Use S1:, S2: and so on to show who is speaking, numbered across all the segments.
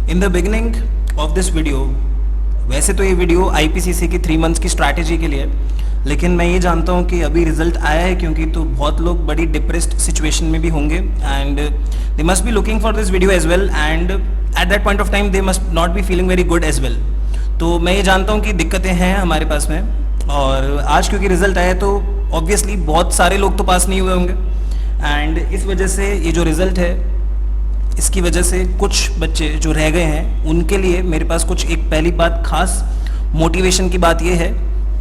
S1: In the beginning of this video, वैसे तो ये वीडियो आईपीसीसी की 3 मंथ्स की स्ट्रैटेजी के लिए, लेकिन मैं ये जानता हूँ कि अभी रिजल्ट आया है क्योंकि तो बहुत लोग बड़ी डिप्रेस्ड सिचुएशन में भी होंगे and they must be looking for this video as well and at that point of time they must not be feeling very good as well. तो मैं ये जानता हूँ कि दिक्कतें हैं हमारे पास में, और आज क्योंकि रिजल्ट आया तो ऑब्वियसली बहुत सारे लोग तो पास नहीं हुए होंगे एंड इस वजह से ये जो रिजल्ट है इसकी वजह से कुछ बच्चे जो रह गए हैं उनके लिए मेरे पास कुछ एक पहली बात खास मोटिवेशन की बात ये है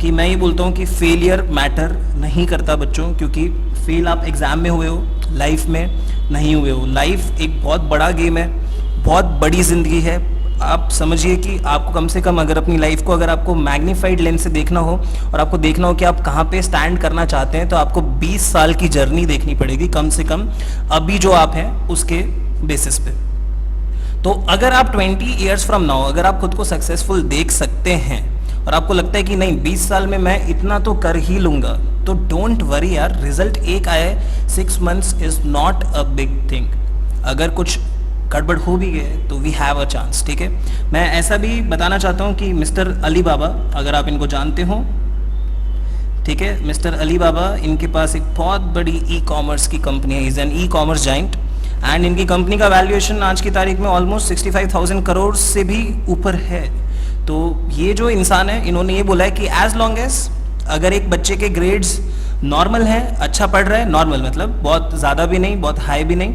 S1: कि मैं ये बोलता हूँ कि फेलियर मैटर नहीं करता बच्चों, क्योंकि फेल आप एग्ज़ाम में हुए हो, लाइफ में नहीं हुए हो। लाइफ एक बहुत बड़ा गेम है, बहुत बड़ी ज़िंदगी है। आप समझिए कि आपको कम से कम अगर अपनी लाइफ को अगर आपको मैग्नीफाइड लेंस से देखना हो और आपको देखना हो कि आप कहाँ पे स्टैंड करना चाहते हैं, तो आपको 20 साल की जर्नी देखनी पड़ेगी कम से कम, अभी जो आप हैं उसके बेसिस पे। तो अगर आप 20 ईयर्स फ्रॉम नाउ अगर आप खुद को सक्सेसफुल देख सकते हैं और आपको लगता है कि नहीं 20 साल में मैं इतना तो कर ही लूँगा, तो डोंट वरी यार, रिजल्ट एक आए, 6 months is not a big thing. अगर कुछ गड़बड़ हो भी गए तो वी हैव अ चांस, ठीक है। मैं ऐसा भी बताना चाहता हूँ कि मिस्टर अली बाबा, अगर आप इनको जानते हो, ठीक है, मिस्टर अली बाबा, इनके पास एक बहुत बड़ी ई कॉमर्स की कंपनी है, is an e commerce giant and इनकी कंपनी का वैल्यूएशन आज की तारीख में ऑलमोस्ट 65,000 करोड़ से भी ऊपर है। तो ये जो इंसान है, इन्होंने ये बोला है कि एज लॉन्ग एज अगर एक बच्चे के ग्रेड्स नॉर्मल हैं, अच्छा पढ़ रहा है, नॉर्मल मतलब बहुत ज़्यादा भी नहीं बहुत हाई भी नहीं,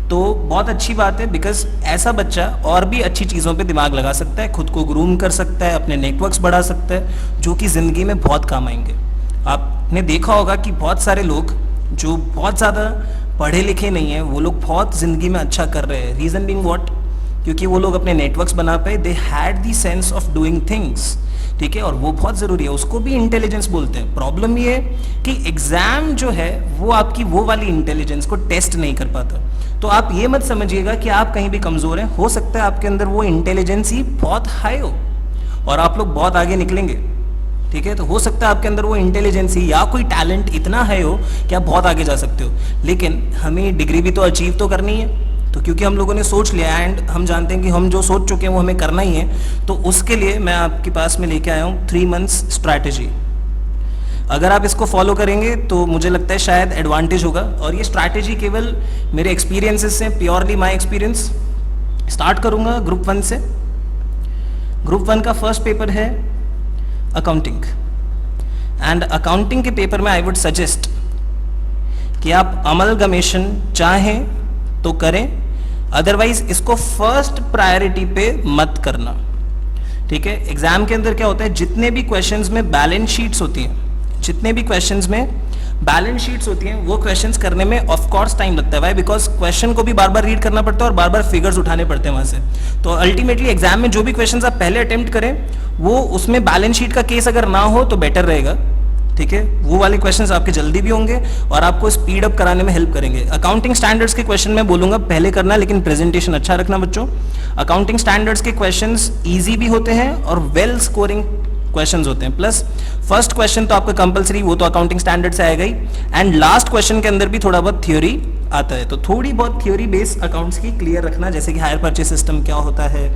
S1: तो बहुत अच्छी बात है, बिकॉज ऐसा बच्चा और भी अच्छी चीज़ों पे दिमाग लगा सकता है, खुद को ग्रूम कर सकता है, अपने नेटवर्क्स बढ़ा सकता है, जो कि ज़िंदगी में बहुत काम आएंगे। आपने देखा होगा कि बहुत सारे लोग जो बहुत ज़्यादा पढ़े लिखे नहीं हैं, वो लोग बहुत ज़िंदगी में अच्छा कर रहे हैं। Reason being what? क्योंकि वो लोग अपने नेटवर्क्स बना पाए, they had the sense of doing things, ठीक है, और वो बहुत ज़रूरी है, उसको भी इंटेलिजेंस बोलते हैं। प्रॉब्लम ये है कि एग्ज़ाम जो है वो आपकी वो वाली इंटेलिजेंस को टेस्ट नहीं कर पाता। तो आप ये मत समझिएगा कि आप कहीं भी कमज़ोर हैं, हो सकता है आपके अंदर वो इंटेलिजेंस ही बहुत हाई हो और आप लोग बहुत आगे निकलेंगे, ठीक है। तो हो सकता है आपके अंदर वो इंटेलिजेंस ही या कोई टैलेंट इतना हाई हो कि आप बहुत आगे जा सकते हो, लेकिन हमें डिग्री भी तो अचीव तो करनी है। तो क्योंकि हम लोगों ने सोच लिया एंड हम जानते हैं कि हम जो सोच चुके हैं वो हमें करना ही है, तो उसके लिए मैं आपके पास में लेके आया हूँ 3 मंथ्स स्ट्रैटेजी। अगर आप इसको फॉलो करेंगे तो मुझे लगता है शायद एडवांटेज होगा, और ये स्ट्रैटेजी केवल मेरे एक्सपीरियंसेस से, प्योरली माय एक्सपीरियंस। स्टार्ट करूँगा ग्रुप 1 से। ग्रुप 1 का फर्स्ट पेपर है अकाउंटिंग एंड अकाउंटिंग के पेपर में आई वुड सजेस्ट कि आप अमलगमेशन चाहें तो करें, अदरवाइज इसको फर्स्ट प्रायोरिटी पे मत करना, ठीक है। एग्जाम के अंदर क्या होता है, जितने भी क्वेश्चंस में बैलेंस शीट्स होती हैं, जितने भी क्वेश्चंस में बैलेंस शीट्स होती हैं, वो क्वेश्चंस करने में ऑफ कोर्स टाइम लगता है। वाई? बिकॉज क्वेश्चन को भी बार बार रीड करना पड़ता है और बार बार फिगर्स उठाने पड़ते हैं वहां से। तो अल्टीमेटली एग्जाम में जो भी क्वेश्चंस आप पहले अटेम्प्ट करें, वो उसमें बैलेंस शीट का केस अगर ना हो तो बेटर रहेगा, ठीक है। वो वाले क्वेश्चंस आपके जल्दी भी होंगे और आपको स्पीड अप कराने में हेल्प करेंगे। अकाउंटिंग स्टैंडर्ड्स के क्वेश्चन मैं बोलूंगा पहले करना, लेकिन प्रेजेंटेशन अच्छा रखना बच्चों। अकाउंटिंग स्टैंडर्ड्स के क्वेश्चंस इजी भी होते हैं और वेल स्कोरिंग क्वेश्चंस होते हैं। प्लस फर्स्ट क्वेश्चन तो आपका कंपलसरी, वो तो अकाउंटिंग स्टैंडर्ड से आएगा ही, एंड लास्ट क्वेश्चन के अंदर भी थोड़ा बहुत थ्योरी आता है। तो थोड़ी बहुत थ्योरी बेस अकाउंट्स की क्लियर रखना, जैसे कि हायर परचेज सिस्टम क्या होता है,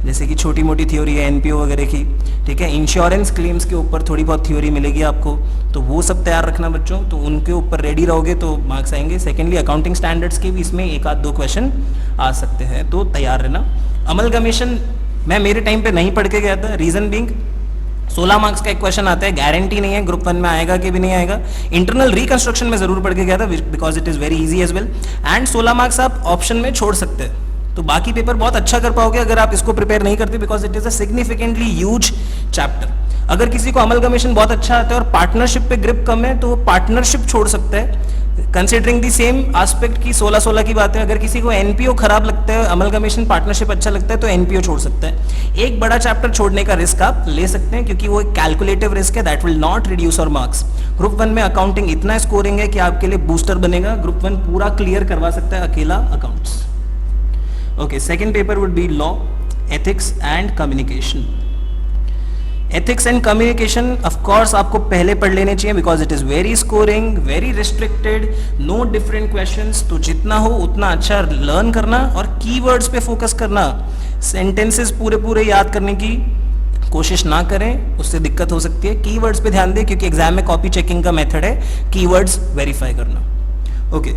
S1: जैसे कि छोटी मोटी थ्योरी है एनपीओ वगैरह की, ठीक है। इंश्योरेंस क्लेम्स के ऊपर थोड़ी बहुत थ्योरी मिलेगी आपको, तो वो सब तैयार रखना बच्चों। तो उनके ऊपर रेडी रहोगे तो मार्क्स आएंगे। सेकेंडली अकाउंटिंग स्टैंडर्ड्स के भी इसमें 1-2 क्वेश्चन आ सकते हैं, तो तैयार रहना। अमलगमेशन मैं मेरे टाइम पे नहीं पढ़ के गया था, रीजन बीइंग 16 मार्क्स का एक क्वेश्चन आता है, गारंटी नहीं है ग्रुप 1 में आएगा कि भी नहीं आएगा। इंटरनल रिकंस्ट्रक्शन में जरूर पढ़ के गया था because it is very easy as well, and 16 marks आप ऑप्शन में छोड़ सकते हैं, तो बाकी पेपर बहुत अच्छा कर पाओगे अगर आप इसको प्रिपेयर नहीं करते, because it is a significantly huge chapter. अगर किसी को अमलगमेशन बहुत अच्छा आता है और पार्टनरशिप पे ग्रिप कम है, तो वो पार्टनरशिप छोड़ सकता है, कंसिडरिंग दी सेम एस्पेक्ट की 16-16 की बात है। अगर किसी को एनपीओ खराब लगता है, अमलगमेशन पार्टनरशिप अच्छा लगता है, तो एनपीओ छोड़ सकता है। एक बड़ा चैप्टर छोड़ने का रिस्क आप ले सकते हैं, क्योंकि वो एक कैलकुलेटिव रिस्क है, दैट विल नॉट रिड्यूस और मार्क्स। ग्रुप 1 में अकाउंटिंग इतना स्कोरिंग है कि आपके लिए बूस्टर बनेगा, ग्रुप 1 पूरा क्लियर करवा सकता है अकेला accounts. Okay, second paper would be law, ethics and communication. Ethics and communication of course आपको पहले पढ़ लेने चाहिए, because it is very scoring, very restricted, no different questions. तो जितना हो उतना अच्छा लर्न करना और कीवर्ड्स पे फोकस करना। सेंटेंसेस पूरे पूरे याद करने की कोशिश ना करें, उससे दिक्कत हो सकती है। कीवर्ड्स पे ध्यान दें क्योंकि एग्जाम में कॉपी चेकिंग का मेथड है कीवर्ड्स वेरीफाई करना। ओके,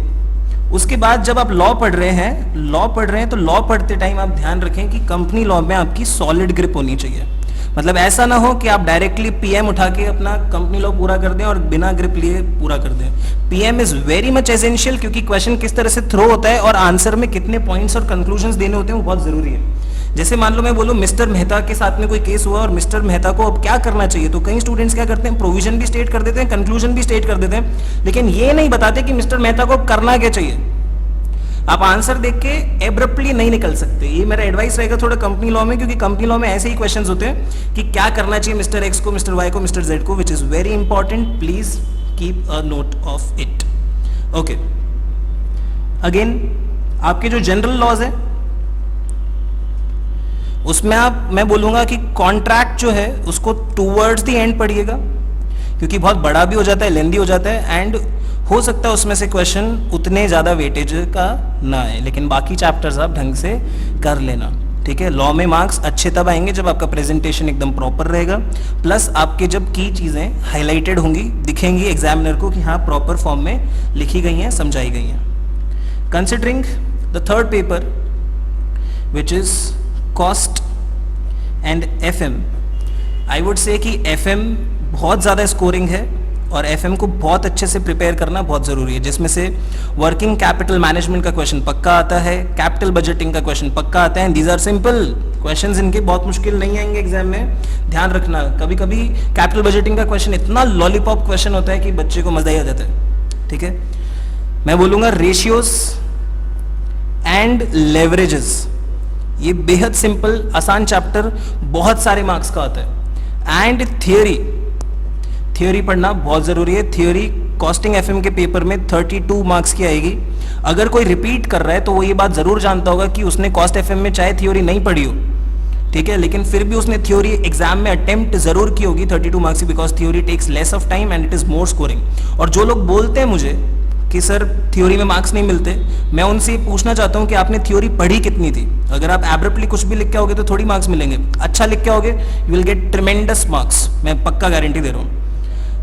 S1: उसके बाद जब आप लॉ पढ़ रहे हैं तो लॉ पढ़ते टाइम आप ध्यान रखें कि कंपनी लॉ में आपकी सॉलिड ग्रिप होनी चाहिए। मतलब ऐसा ना हो कि आप डायरेक्टली पीएम उठा के अपना कंपनी लॉ पूरा कर दें और बिना ग्रिप लिए पूरा कर दें। PM is very much essential क्योंकि क्वेश्चन किस तरह से थ्रो होता है और आंसर में कितने पॉइंट्स और कंक्लूजन्स देने होते हैं वो बहुत जरूरी है। जैसे मान लो मैं बोलूं मिस्टर मेहता के साथ में कोई केस हुआ और मिस्टर मेहता को अब क्या करना चाहिए, तो कई स्टूडेंट्स क्या करते हैं, प्रोविजन भी स्टेट कर देते हैं, कंक्लूजन भी स्टेट कर देते हैं, लेकिन ये नहीं बताते कि मिस्टर मेहता को करना क्या चाहिए। आप आंसर देख के एब्रप्टली नहीं निकल सकते। ये मेरा एडवाइस रहेगा थोड़ा कंपनी लॉ में, क्योंकि कंपनी लॉ में ऐसे ही क्वेश्चंस होते हैं कि क्या करना चाहिए मिस्टर एक्स को, मिस्टर वाई को, मिस्टर जेड को, which is very important. Please keep a note of it. Okay, again आपके जो जनरल लॉज है उसमें मैं बोलूंगा कि कॉन्ट्रैक्ट जो है उसको टूवर्ड्स द एंड पढ़िएगा क्योंकि बहुत बड़ा भी हो जाता है, लेंदी हो जाता है, एंड हो सकता है उसमें से क्वेश्चन उतने ज़्यादा वेटेज का ना आए, लेकिन बाकी चैप्टर्स आप ढंग से कर लेना। ठीक है, लॉ में मार्क्स अच्छे तब आएंगे जब आपका प्रेजेंटेशन एकदम प्रॉपर रहेगा, प्लस आपके जब की चीज़ें हाईलाइटेड होंगी, दिखेंगी एग्जामिनर को कि हाँ प्रॉपर फॉर्म में लिखी गई हैं, समझाई गई हैं। Considering the third paper which is cost and FM, I would say कि एफएम बहुत ज़्यादा स्कोरिंग है और एफएम को बहुत अच्छे से प्रिपेयर करना बहुत ज़रूरी है, जिसमें से वर्किंग कैपिटल मैनेजमेंट का क्वेश्चन पक्का आता है, कैपिटल बजटिंग का क्वेश्चन पक्का आता है। दीज आर सिंपल क्वेश्चंस, इनके बहुत मुश्किल नहीं आएंगे एग्जाम में, ध्यान रखना। कभी कभी कैपिटल बजटिंग का क्वेश्चन इतना लॉलीपॉप क्वेश्चन होता है कि बच्चे को मजा ही आ जाता है। ठीक है, मैं बोलूँगा रेशियोज एंड लेवरेजेस, ये बेहद सिंपल आसान चैप्टर बहुत सारे मार्क्स का आता है। एंड थ्योरी पढ़ना बहुत जरूरी है। थ्योरी कॉस्टिंग एफएम के पेपर में 32 मार्क्स की आएगी। अगर कोई रिपीट कर रहा है तो वो ये बात जरूर जानता होगा कि उसने कॉस्ट एफएम में चाहे थ्योरी नहीं पढ़ी हो, ठीक है, लेकिन फिर भी उसने थ्योरी एग्जाम में अटेम्प्ट जरूर की होगी 32 मार्क्स की, because theory takes less of time and it is more scoring. और जो लोग बोलते हैं मुझे कि सर थ्योरी में मार्क्स नहीं मिलते, मैं उनसे पूछना चाहता हूं कि आपने थ्योरी पढ़ी कितनी थी। अगर आप एब्रप्टली कुछ भी लिख के आओगे तो थोड़ी मार्क्स मिलेंगे, अच्छा लिख के आओगे you will get tremendous marks, मैं पक्का गारंटी दे रहा हूं।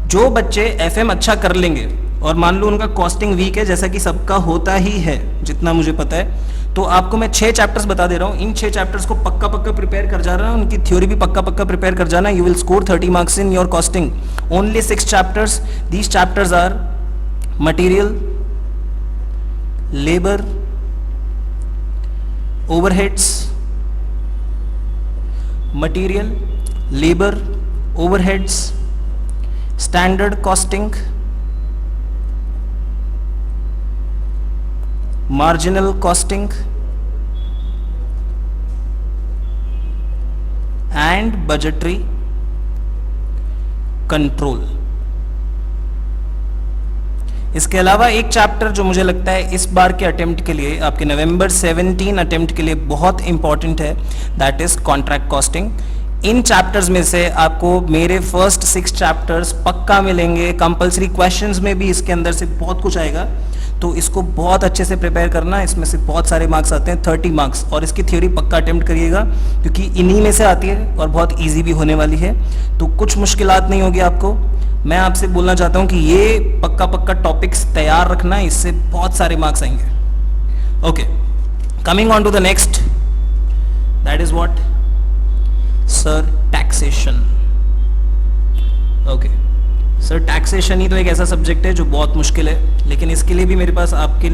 S1: जो बच्चे एफएम अच्छा कर लेंगे और मान लो उनका कॉस्टिंग वीक है, जैसा कि सबका होता ही है जितना मुझे पता है, तो आपको मैं 6 चैप्टर्स बता दे रहा हूँ। इन 6 चैप्टर्स को पक्का पक्का प्रिपेयर कर जा रहा हूँ, उनकी थ्योरी भी पक्का पक्का प्रिपेयर कर जाना। You will score 30 marks in your costing. Only 6 chapters, these chapters are material, labour, overheads, material, labour, overheads, standard costing, marginal costing and budgetary control. इसके अलावा एक चैप्टर जो मुझे लगता है इस बार के अटेम्प्ट के लिए, आपके नवंबर 17 अटेम्प्ट के लिए बहुत इंपॉर्टेंट है, that is contract costing. In chapters में से आपको मेरे फर्स्ट 6 चैप्टर्स पक्का मिलेंगे, कंपलसरी क्वेश्चंस में भी इसके अंदर से बहुत कुछ आएगा, तो इसको बहुत अच्छे से प्रिपेयर करना। इसमें से बहुत सारे मार्क्स आते हैं, 30 मार्क्स, और इसकी थ्योरी पक्का अटेम्प्ट करिएगा क्योंकि इन्हीं में से आती है और बहुत ईजी भी होने वाली है, तो कुछ मुश्किलात नहीं होगी आपको। मैं आपसे बोलना चाहता हूँ कि ये पक्का पक्का टॉपिक्स तैयार रखना, इससे बहुत सारे मार्क्स आएंगे। Okay, coming on to the next, that is what sir, taxation. Okay sir, taxation ही तो एक ऐसा सब्जेक्ट है जो बहुत मुश्किल है, लेकिन इसके लिए भी मेरे पास आपके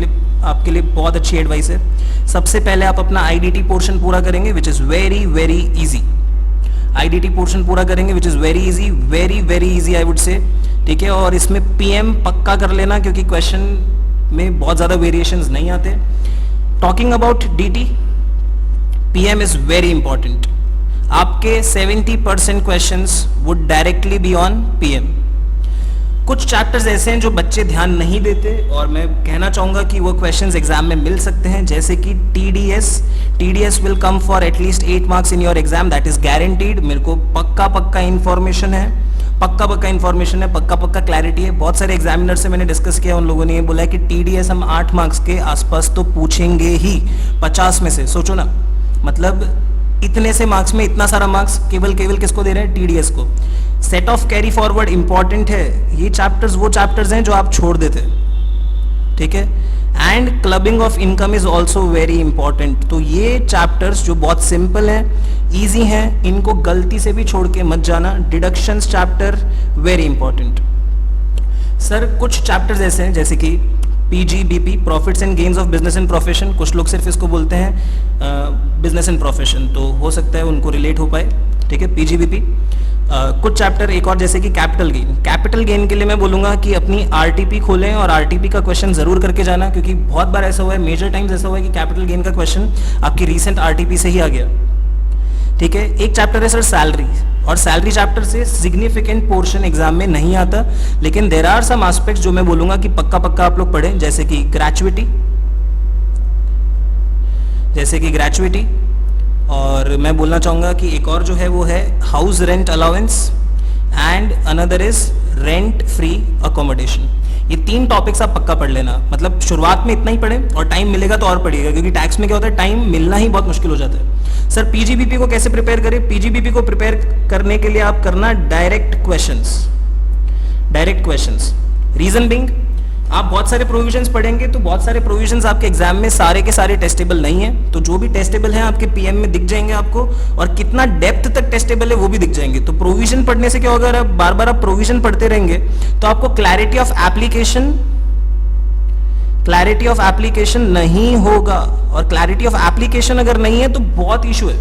S1: लिए बहुत अच्छी एडवाइस है। सबसे पहले आप अपना आईडीटी पोर्शन पूरा करेंगे which is very very easy. IDT portion पूरा करेंगे which is very easy, very very easy I would say, ठीक है। और इसमें पीएम पक्का कर लेना क्योंकि क्वेश्चन में बहुत ज्यादा वेरिएशंस नहीं आते। Talking about DT, PM is very important. आपके 70% questions would directly be on PM. कुछ चैप्टर्स ऐसे हैं जो बच्चे ध्यान नहीं देते और मैं कहना चाहूंगा कि वो क्वेश्चंस एग्जाम में मिल सकते हैं, जैसे कि TDS will come for at least 8 marks in your exam, that is guaranteed. मेरे को पक्का इंफॉर्मेशन है, पक्का क्लैरिटी है। बहुत सारे एग्जामिनर से मैंने डिस्कस किया, उन लोगों ने ये बोला है कि टीडीएस हम 8 मार्क्स के आसपास तो पूछेंगे ही 50 में से। सोचो ना, मतलब इतने से मार्क्स में इतना सारा मार्क्स केवल किसको दे रहे हैं, टीडीएस को। Set of carry forward important है, ये चैप्टर्स वो चैप्टर्स हैं जो आप छोड़ देते, ठीक है। And clubbing of income is also very important. तो ये चैप्टर्स जो बहुत सिंपल हैं, ईजी हैं, इनको गलती से भी छोड़ के मत जाना। Deductions chapter very important. Sir कुछ चैप्टर्स ऐसे हैं जैसे कि PGBP, profits and gains of business and profession, कुछ लोग सिर्फ इसको बोलते हैं बिजनेस एंड प्रोफेशन, तो हो सकता है उनको रिलेट हो पाए, ठीक है। पीजीबीपी कुछ चैप्टर एक और जैसे कि कैपिटल गेन। कैपिटल गेन के लिए मैं बोलूंगा कि अपनी आरटीपी खोलें और आरटीपी का क्वेश्चन जरूर करके जाना, क्योंकि बहुत बार ऐसा हुआ है, मेजर टाइम्स ऐसा हुआ है कि कैपिटल गेन का क्वेश्चन आपकी रीसेंट आरटीपी से ही आ गया, ठीक है। एक चैप्टर है सर सैलरी, और सैलरी चैप्टर से सिग्निफिकेंट पोर्शन एग्जाम में नहीं आता, लेकिन देयर आर सम एस्पेक्ट्स जो मैं बोलूंगा कि पक्का आप लोग पढ़ें, जैसे कि ग्रेचुइटी, और मैं बोलना चाहूंगा कि एक और जो है वो है house rent allowance and another is rent free accommodation. ये 3 टॉपिक्स आप पक्का पढ़ लेना, मतलब शुरुआत में इतना ही पढ़ें और टाइम मिलेगा तो और पढ़िएगा, क्योंकि टैक्स में क्या होता है, टाइम मिलना ही बहुत मुश्किल हो जाता है। सर पीजीबीपी को कैसे प्रिपेयर करें? पीजीबीपी को प्रिपेयर करने के लिए आप करना डायरेक्ट क्वेश्चंस। रीजन बिंग, आप बहुत सारे प्रोविजंस पढ़ेंगे तो बहुत सारे प्रोविजंस आपके एग्जाम में सारे के सारे टेस्टेबल नहीं है, तो जो भी टेस्टेबल हैं आपके पीएम में दिख जाएंगे आपको, और कितना डेप्थ तक टेस्टेबल है वो भी दिख जाएंगे। तो प्रोविजन पढ़ने से क्या होगा, अगर आप बार बार आप प्रोविजन पढ़ते रहेंगे तो आपको क्लैरिटी ऑफ एप्लीकेशन नहीं होगा, और क्लैरिटी ऑफ एप्लीकेशन अगर नहीं है तो बहुत इशू है।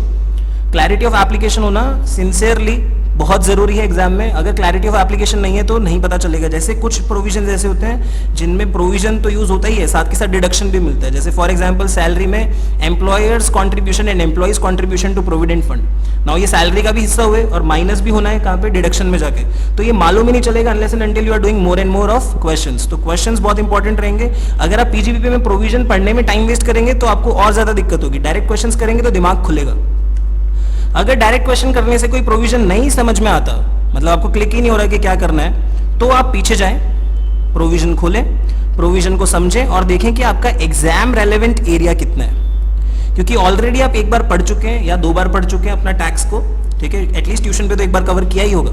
S1: क्लैरिटी ऑफ एप्लीकेशन होना सिंसियरली बहुत जरूरी है एग्जाम में। अगर क्लैरिटी ऑफ एप्लीकेशन नहीं है तो नहीं पता चलेगा। जैसे कुछ प्रोविजन ऐसे होते हैं जिनमें प्रोविजन तो यूज होता ही है, साथ के साथ डिडक्शन भी मिलता है। जैसे फॉर एग्जांपल सैलरी में employers contribution and employees contribution to provident fund. Now ये सैलरी का भी हिस्सा हुए और माइनस भी होना है कहाँ पे, डिडक्शन में जाके, तो ये मालूम ही नहीं चलेगा unless and until you are doing more and more of questions. तो क्वेश्चंस बहुत इंपॉर्टेंट रहेंगे। अगर आप पीजीबीपी में प्रोविजन पढ़ने में टाइम वेस्ट करेंगे तो आपको और ज्यादा दिक्कत होगी। डायरेक्ट क्वेश्चंस करेंगे तो दिमाग खुलेगा। अगर डायरेक्ट क्वेश्चन करने से कोई प्रोविजन नहीं समझ में आता, मतलब आपको क्लिक ही नहीं हो रहा कि क्या करना है, तो आप पीछे जाएं, प्रोविजन खोलें, प्रोविजन को समझें और देखें कि आपका एग्जाम रेलेवेंट एरिया कितना है। क्योंकि ऑलरेडी आप एक बार पढ़ चुके हैं या 2 बार पढ़ चुके हैं अपना टैक्स को, ठीक है, एटलीस्ट ट्यूशन पे तो एक बार कवर किया ही होगा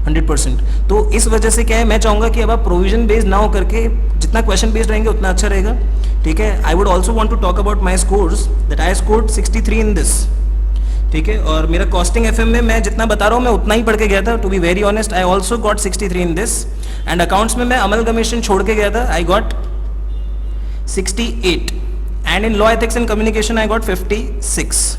S1: 100%। तो इस वजह से क्या है, मैं चाहूंगा कि अब आप प्रोविजन बेस्ड ना हो करके जितना क्वेश्चन बेस्ड रहेंगे उतना अच्छा रहेगा, ठीक है। I would also want to talk about my scores that I scored 63 in this, ठीक है। और मेरा कॉस्टिंग एफएम में मैं जितना बता रहा हूँ मैं उतना ही पढ़ के गया था। To be very honest, I also got 63 in this, and accounts में मैं अमलगमेशन छोड़ के गया था, I got 68, and in law ethics and communication I got 56,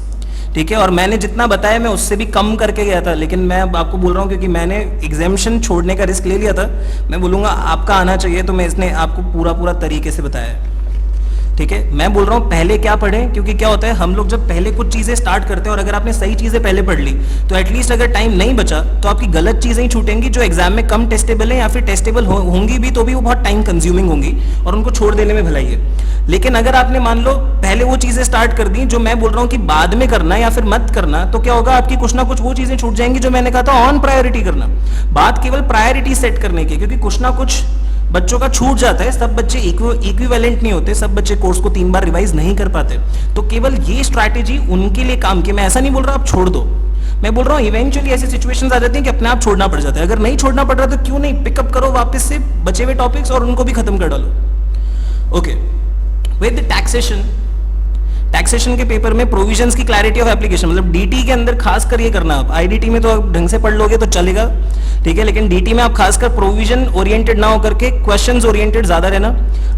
S1: ठीक है। और मैंने जितना बताया मैं उससे भी कम करके गया था, लेकिन मैं अब आपको बोल रहा हूँ क्योंकि मैंने एग्जामिशन छोड़ने का रिस्क ले लिया था, मैं बोलूँगा आपका आना चाहिए, तो मैं इसने आपको पूरा तरीके से बताया है, ठीक है। मैं बोल रहा हूं पहले क्या पढ़ें, क्योंकि क्या होता है हम लोग जब पहले कुछ चीजें स्टार्ट करते हैं और अगर आपने सही चीजें पहले पढ़ ली तो एटलीस्ट अगर टाइम नहीं बचा तो आपकी गलत चीजें ही छूटेंगी जो एग्जाम में कम टेस्टेबल है, या फिर टेस्टेबल होंगी भी तो भी वो बहुत टाइम कंज्यूमिंग होंगी और उनको छोड़ देने में भलाई है। लेकिन अगर आपने मान लो पहले वो चीजें स्टार्ट कर दी जो मैं बोल रहा हूँ कि बाद में करना या फिर मत करना, तो क्या होगा, आपकी कुछ ना कुछ वो चीजें छूट जाएंगी जो मैंने कहा था ऑन प्रायोरिटी करना। बात केवल प्रायोरिटी सेट करने की, क्योंकि कुछ ना कुछ बच्चों का छूट जाता है, सब बच्चे इक्विवेलेंट नहीं होते, सब बच्चे कोर्स को 3 बार रिवाइज नहीं कर पाते। तो केवल ये स्ट्रैटेजी उनके लिए काम की। मैं ऐसा नहीं बोल रहा आप छोड़ दो, मैं बोल रहा हूँ इवेंचुअली ऐसी सिचुएशंस आ जाती हैं कि अपने आप छोड़ना पड़ जाता है। अगर नहीं छोड़ना पड़ रहा तो क्यों नहीं पिकअप करो वापस से बचे हुए टॉपिक्स और उनको भी खत्म कर डालो। ओके, विद टैक्सेशन के पेपर में प्रोविजंस की क्लैरिटी ऑफ एप्लीकेशन, मतलब डीटी के अंदर खासकर ये करना। आप आईडीटी में तो आप ढंग से पढ़ लोगे तो चलेगा, ठीक है, लेकिन डीटी में आप खासकर प्रोविजन ओरिएंटेड ना होकर के क्वेश्चंस ओरिएंटेड ज्यादा रहना।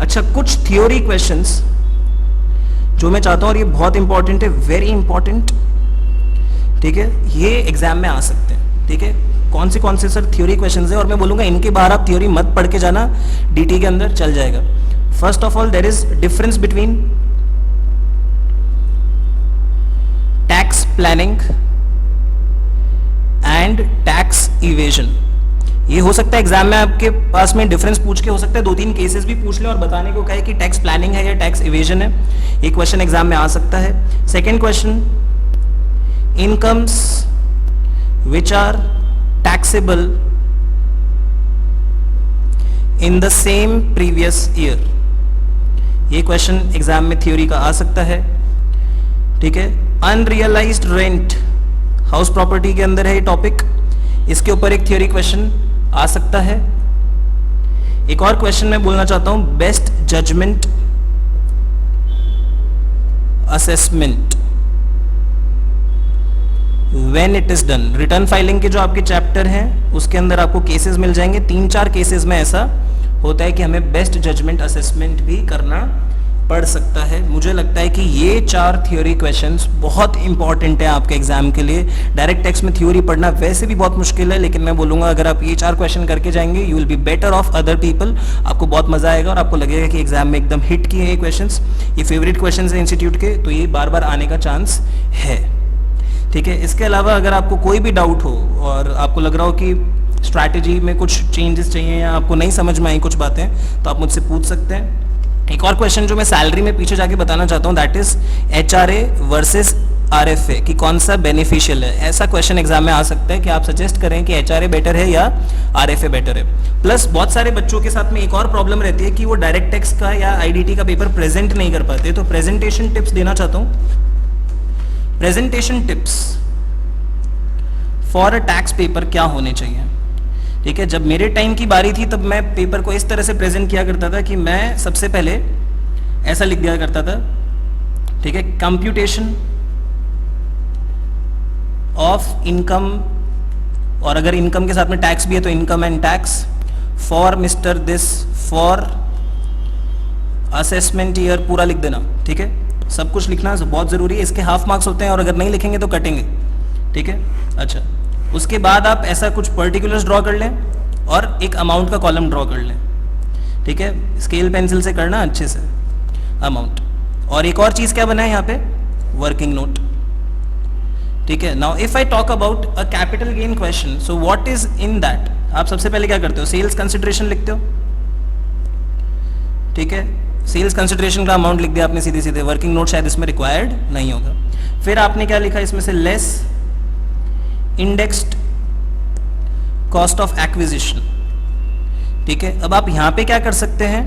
S1: अच्छा, कुछ थ्योरी क्वेश्चंस जो मैं चाहता हूं, और ये बहुत इंपॉर्टेंट है, वेरी इंपॉर्टेंट, ठीक है, ये एग्जाम में आ सकते हैं, ठीक है। कौन से सर थ्योरी क्वेश्चंस है, और मैं बोलूंगा इनके बाहर आप थ्योरी मत पढ़ के जाना, डीटी के अंदर चल जाएगा। First of all, there is difference between tax planning and tax evasion. ये हो सकता है एग्जाम में आपके पास में डिफरेंस पूछ के, हो सकता है 2-3 केसेस भी पूछ ले और बताने को कहे कि टैक्स प्लानिंग है या टैक्स इवेजन है। ये क्वेश्चन एग्जाम में आ सकता है। Second question, incomes which are taxable in the same previous year. ये क्वेश्चन एग्जाम में थ्योरी का आ सकता है, ठीक है। अनरियलाइज्ड रेंट, हाउस प्रॉपर्टी के अंदर है ये टॉपिक, इसके ऊपर एक थ्योरी क्वेश्चन आ सकता है। एक और क्वेश्चन मैं बोलना चाहता हूं, best judgement assessment when it is done. Return filing के जो आपके चैप्टर हैं उसके अंदर आपको केसेस मिल जाएंगे, 3-4 केसेस में ऐसा होता है कि हमें बेस्ट जजमेंट असेसमेंट भी करना पढ़ सकता है। मुझे लगता है कि ये 4 थ्योरी क्वेश्चंस बहुत इंपॉर्टेंट है आपके एग्जाम के लिए। डायरेक्ट टेक्स्ट में थ्योरी पढ़ना वैसे भी बहुत मुश्किल है, लेकिन मैं बोलूंगा अगर आप ये 4 क्वेश्चन करके जाएंगे you will be better of other people. आपको बहुत मजा आएगा और आपको लगेगा कि एग्जाम में एकदम हिट किए ये क्वेश्चंस, ये फेवरेट क्वेश्चंस है इंस्टीट्यूट के, तो ये बार बार आने का चांस है। ठीक है, इसके अलावा अगर आपको कोई भी डाउट हो और आपको लग रहा हो कि स्ट्रैटेजी में कुछ चेंजेस चाहिए या आपको नहीं समझ में आई कुछ बातें, तो आप मुझसे पूछ सकते हैं। एक और क्वेश्चन जो मैं सैलरी में पीछे जाके बताना चाहता हूँ, that is HRA versus RFA कि कौन सा बेनिफिशियल है। ऐसा क्वेश्चन एग्जाम में आ सकता है कि आप सजेस्ट करें कि HRA बेटर है या RFA बेटर है। प्लस बहुत सारे बच्चों के साथ में एक और प्रॉब्लम रहती है कि वो डायरेक्ट टेक्स्ट का या IDT का पेपर प्रेजेंट नहीं कर पाते, तो प्रेजेंटेशन टिप्स देना चाहता हूँ। Presentation tips for a tax paper क्या होने चाहिए। ठीक है, जब मेरे टाइम की बारी थी तब मैं पेपर को इस तरह से प्रेजेंट किया करता था कि मैं सबसे पहले ऐसा लिख दिया करता था, ठीक है, कंप्यूटेशन ऑफ इनकम, और अगर इनकम के साथ में टैक्स भी है तो income and tax, for mister this, for assessment year, पूरा लिख देना। ठीक है, सब कुछ लिखना बहुत जरूरी है, इसके हाफ मार्क्स होते हैं और अगर नहीं लिखेंगे तो कटेंगे। ठीक है, अच्छा, उसके बाद आप ऐसा कुछ पर्टिकुलर्स ड्रॉ कर लें और एक अमाउंट का कॉलम ड्रॉ कर लें। ठीक है, स्केल पेंसिल से करना अच्छे से अमाउंट। और एक और चीज क्या बना है यहाँ पे, वर्किंग नोट। ठीक है, now if I talk about a capital gain question, so what is in that, आप सबसे पहले क्या करते हो, सेल्स कंसिडरेशन लिखते हो। ठीक है, सेल्स कंसिडरेशन का अमाउंट लिख दिया आपने सीधे सीधे, वर्किंग नोट शायद इसमें रिक्वायर्ड नहीं होगा। फिर आपने क्या लिखा इसमें से, less indexed cost of acquisition. ठीक है, अब आप यहां पे क्या कर सकते हैं,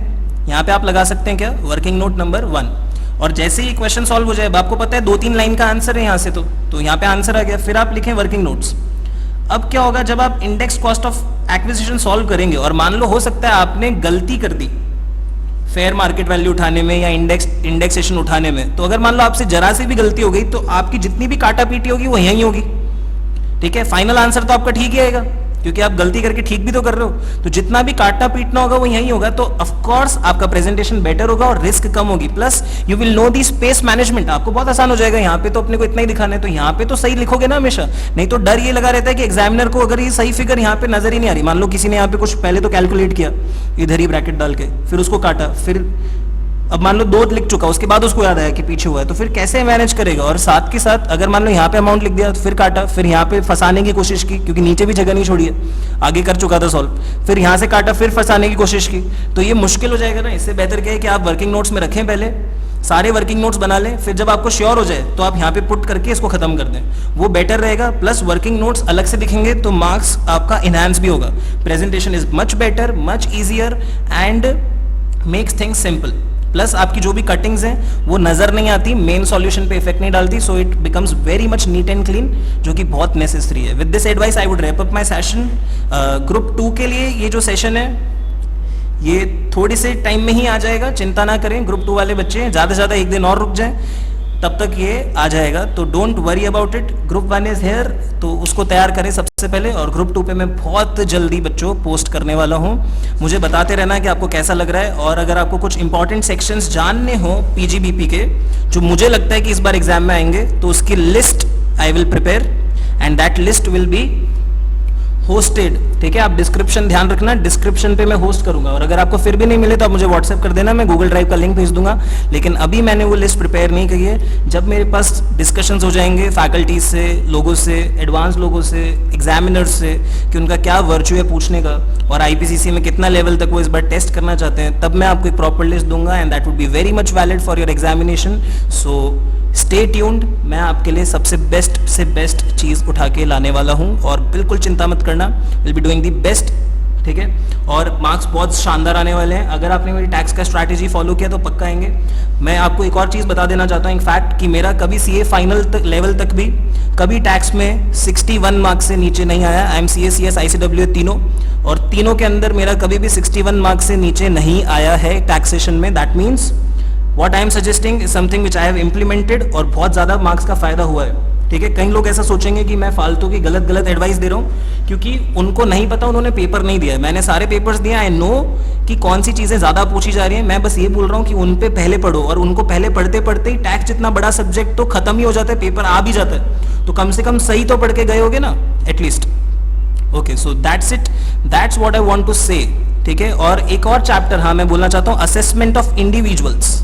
S1: यहां पे आप लगा सकते हैं क्या, वर्किंग नोट नंबर 1, और जैसे ही क्वेश्चन सॉल्व हो जाए, अब आपको पता है 2-3 लाइन का आंसर है यहां से, तो यहां पे आंसर आ गया, फिर आप लिखें वर्किंग नोट्स। अब क्या होगा, जब आप index cost of acquisition solve करेंगे और मान लो हो सकता है आपने गलती कर दी फेयर मार्केट वैल्यू उठाने में या इंडेक्सेशन उठाने में, तो अगर मान लो आपसे जरा सी भी गलती हो गई तो आपकी जितनी भी काटा पीटी होगी वो यही होगी। ठीक है, फाइनल आंसर तो आपका ठीक ही आएगा क्योंकि आप गलती करके ठीक भी तो कर रहे हो, तो जितना भी काटना पीटना होगा वो यही होगा, तो ऑफ कोर्स आपका प्रेजेंटेशन बेटर होगा और रिस्क कम होगी। Plus you will know the space management, आपको बहुत आसान हो जाएगा। यहाँ पे तो अपने को इतना ही दिखाना है, तो यहाँ पे तो सही लिखोगे ना हमेशा, नहीं तो डर ये लगा रहता है कि एग्जामिनर को अगर ये सही फिगर यहाँ पे नजर ही नहीं आ रही, मान लो किसी ने यहाँ पे कुछ पहले तो कैलकुलेट किया इधर ही ब्रैकेट डाल के, फिर उसको काटा, फिर अब मान लो 2 लिख चुका, उसके बाद उसको याद आया कि पीछे हुआ है, तो फिर कैसे मैनेज करेगा। और साथ के साथ अगर मान लो यहाँ पे अमाउंट लिख दिया तो फिर काटा, फिर यहाँ पे फंसाने की कोशिश की क्योंकि नीचे भी जगह नहीं छोड़ी है, आगे कर चुका था सॉल्व, फिर यहाँ से काटा, फिर फंसाने की कोशिश की, तो ये मुश्किल हो जाएगा ना। इससे बेहतर क्या है कि आप वर्किंग नोट्स में रखें, पहले सारे वर्किंग नोट्स बना लें, फिर जब आपको श्योर हो जाए तो आप यहाँ पे पुट करके इसको खत्म कर दें, वो बेटर रहेगा। प्लस वर्किंग नोट्स अलग से दिखेंगे तो मार्क्स आपका इनहैंस भी होगा। Presentation is much better, much easier and makes things simple. Plus आपकी जो भी कटिंग्स हैं वो नजर नहीं आती, मेन सॉल्यूशन पे इफेक्ट नहीं डालती, so it becomes very much neat and clean, जो कि बहुत नेसेसरी है। With this advice I would wrap up my session. Group 2 के लिए ये जो सेशन है ये थोड़ी से टाइम में ही आ जाएगा, चिंता ना करें। ग्रुप 2 वाले बच्चे ज़्यादा से ज़्यादा 1 दिन और रुक जाएं, तब तक ये आ जाएगा, तो don't worry about it. Group 1 is here, तो उसको तैयार करें सबसे पहले, और ग्रुप 2 पे मैं बहुत जल्दी बच्चों पोस्ट करने वाला हूँ। मुझे बताते रहना कि आपको कैसा लग रहा है, और अगर आपको कुछ इंपॉर्टेंट सेक्शंस जानने हो पीजीबीपी के जो मुझे लगता है कि इस बार एग्जाम में आएंगे, तो उसकी list I will prepare and that list will be hosted. ठीक है, आप डिस्क्रिप्शन ध्यान रखना, डिस्क्रिप्शन पे मैं होस्ट करूंगा, और अगर आपको फिर भी नहीं मिले तो आप मुझे व्हाट्सएप कर देना, मैं गूगल ड्राइव का लिंक भेज दूंगा। लेकिन अभी मैंने वो लिस्ट प्रिपेयर नहीं की है। जब मेरे पास डिस्कशंस हो जाएंगे फैकल्टीज से, लोगों से, एडवांस लोगों से, एग्जामिनर्स से, कि उनका क्या वर्च्यू है पूछने का और आईपीसीसी में कितना लेवल तक वो इस बार टेस्ट करना चाहते हैं, तब मैं आपको एक प्रॉपर लिस्ट दूंगा and that would be very much valid for your examination. So stay tuned, मैं आपके लिए सबसे बेस्ट से बेस्ट चीज़ उठा के लाने वाला हूँ, और बिल्कुल चिंता मत करना, will be doing the best ठीक है, और मार्क्स बहुत शानदार आने वाले हैं। अगर आपने मेरी टैक्स का स्ट्रैटेजी फॉलो किया तो पक्का आएंगे। मैं आपको एक और चीज़ बता देना चाहता हूँ, इनफैक्ट कि मेरा कभी सीए फाइनल लेवल तक भी कभी टैक्स में 61 मार्क्स से नीचे नहीं आया। I am C S, ICW तीनों, और तीनों के अंदर मेरा कभी भी 61 मार्क्स से नीचे नहीं आया है टैक्सेशन में। That means what I am suggesting is something which I have implemented और बहुत ज़्यादा मार्क्स का फायदा हुआ है। ठीक है, कई लोग ऐसा सोचेंगे कि मैं फालतू की गलत एडवाइस दे रहा हूँ, क्योंकि उनको नहीं पता, उन्होंने पेपर नहीं दिया है। मैंने सारे पेपर्स दिए, आई नो कि कौन सी चीज़ें ज़्यादा पूछी जा रही हैं। मैं बस ये बोल रहा हूँ कि उन पे पहले पढ़ो, और उनको पहले पढ़ते पढ़ते ही टैक्स जितना बड़ा सब्जेक्ट तो खत्म ही हो जाता है, पेपर आ भी जाता है, तो कम से कम सही तो पढ़ के गए होगे ना at least. Okay, so that's it, that's what I want to say. ठीक है, और एक और चैप्टर हाँ मैं बोलना चाहता हूँ, assessment of individuals.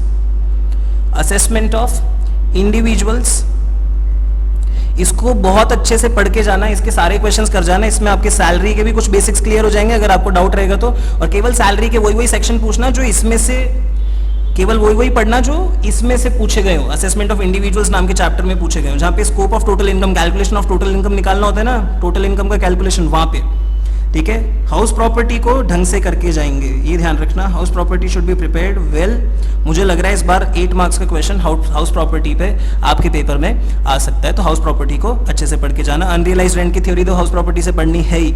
S1: Assessment of individuals, इसको बहुत अच्छे से पढ़ के जाना, इसके सारे क्वेश्चंस कर जाना। इसमें आपके सैलरी के भी कुछ बेसिक्स क्लियर हो जाएंगे अगर आपको डाउट रहेगा तो, और केवल सैलरी के वही सेक्शन पूछना जो इसमें से, केवल वही पढ़ना जो इसमें से पूछे गए हो। असेसमेंट ऑफ इंडिविजुअल्स नाम के चैप्टर में पूछे गए हो, जहाँ पे scope of total income, calculation of total income निकालना होता है ना, टोटल इनकम का कैलकुलेशन वहां पे। ठीक है, हाउस प्रॉपर्टी को ढंग से करके जाएंगे, ये ध्यान रखना। House property should be prepared well. मुझे लग रहा है इस बार 8 मार्क्स का क्वेश्चन हाउस प्रॉपर्टी पे आपके पेपर में आ सकता है, तो हाउस प्रॉपर्टी को अच्छे से पढ़ के जाना। अनरियलाइज रेंट की थ्योरी तो हाउस प्रॉपर्टी से पढ़नी है ही।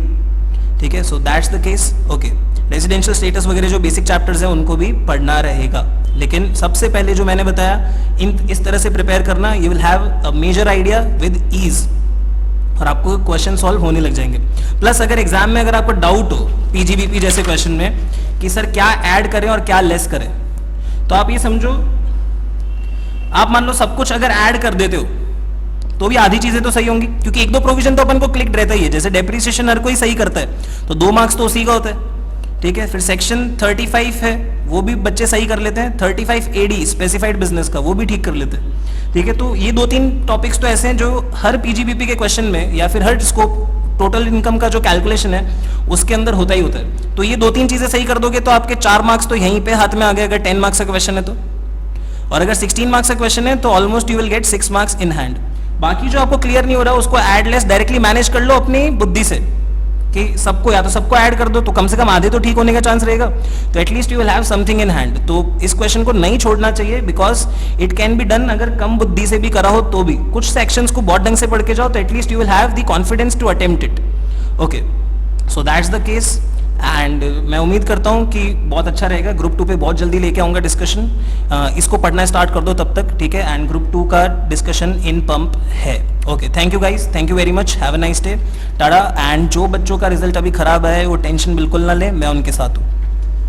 S1: ठीक है, सो that's the case. Okay, residential status वगैरह जो बेसिक चैप्टर्स हैं उनको भी पढ़ना रहेगा, लेकिन सबसे पहले जो मैंने बताया इस तरह से प्रिपेयर करना, you will have a major idea with ease, और आपको क्वेश्चन सॉल्व होने लग जाएंगे। प्लस अगर एग्जाम में अगर आपको डाउट हो पीजीबीपी जैसे क्वेश्चन में कि सर क्या ऐड करें और क्या लेस करें, तो आप ये समझो, आप मान लो सब कुछ अगर ऐड कर देते हो तो भी आधी चीजें तो सही होंगी, क्योंकि एक दो प्रोविजन तो अपन को क्लिक रहता ही है। जैसे डेप्रिसिएशन हर कोई सही करता है, तो 2 मार्क्स तो उसी का होता है। ठीक है, फिर सेक्शन 35 है, वो भी बच्चे सही कर लेते हैं। 35 AD स्पेसिफाइड बिजनेस का, वो भी ठीक कर लेते हैं। ठीक है, तो ये 2-3 टॉपिक्स तो ऐसे हैं जो हर पीजीबीपी के क्वेश्चन में या फिर हर स्कोप टोटल इनकम का जो कैलकुलेशन है उसके अंदर होता ही होता है। तो ये 2-3 चीजें सही कर दोगे तो आपके 4 मार्क्स तो यहीं पे हाथ में आ गए, अगर 10 मार्क्स का क्वेश्चन है तो। और अगर 16 मार्क्स का क्वेश्चन है तो almost you will get 6 marks in hand. बाकी जो आपको क्लियर नहीं हो रहा उसको एड लेस डायरेक्टली मैनेज कर लो अपनी बुद्धि से, कि सबको या तो सबको ऐड कर दो, तो कम से कम आधे तो ठीक होने का चांस रहेगा, तो at least you will have something in hand. तो इस क्वेश्चन को नहीं छोड़ना चाहिए, because it can be done. अगर कम बुद्धि से भी करा हो तो भी कुछ सेक्शंस को बहुत ढंग से पढ़ के जाओ तो at least you will have the confidence to attempt it. Okay, so that's the case, and मैं उम्मीद करता हूँ कि बहुत अच्छा रहेगा। ग्रुप 2 पे बहुत जल्दी लेके आऊँगा डिस्कशन, इसको पढ़ना स्टार्ट कर दो तब तक। ठीक है, एंड ग्रुप 2 का डिस्कशन इन पंप है। Okay, thank you guys, thank you very much, have a nice day, Tata. And जो बच्चों का रिजल्ट अभी खराब है वो टेंशन बिल्कुल ना ले, मैं उनके साथ हूँ।